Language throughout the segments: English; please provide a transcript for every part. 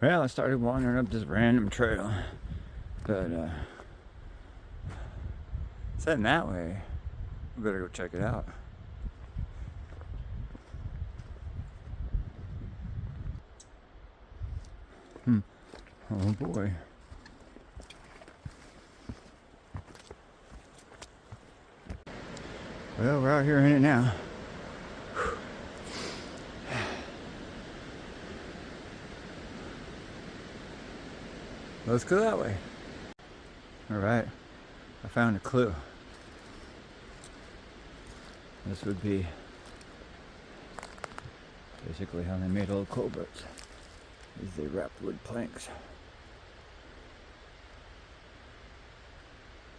Well, I started wandering up this random trail, but it's heading that way. We better go check it out. Oh boy. Well, we're out here in it now. Let's go that way. All right, I found a clue. This would be basically how they made old coboats, is they wrapped wood planks.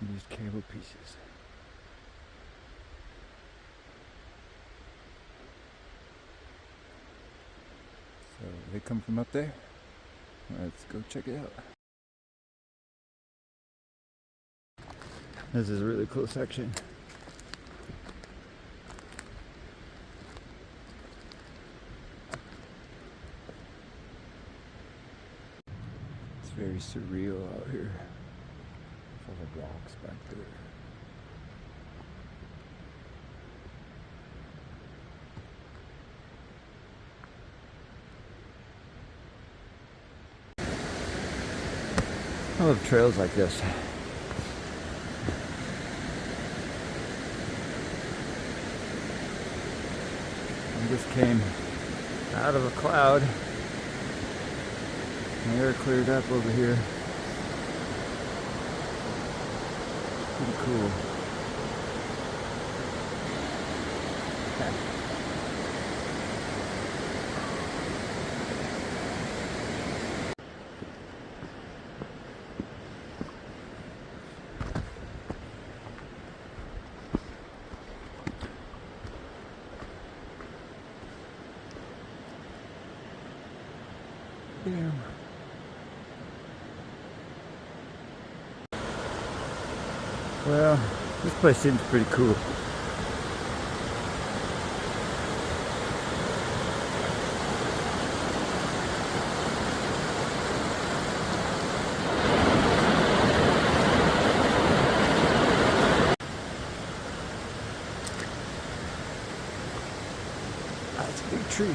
And used cable pieces. So they come from up there. Let's go check it out. This is a really cool section. It's very surreal out here. Full of rocks back there. I love trails like this. I just came out of a cloud. The air cleared up over here. Pretty cool. Damn. Well, this place seems pretty cool. That's a big tree.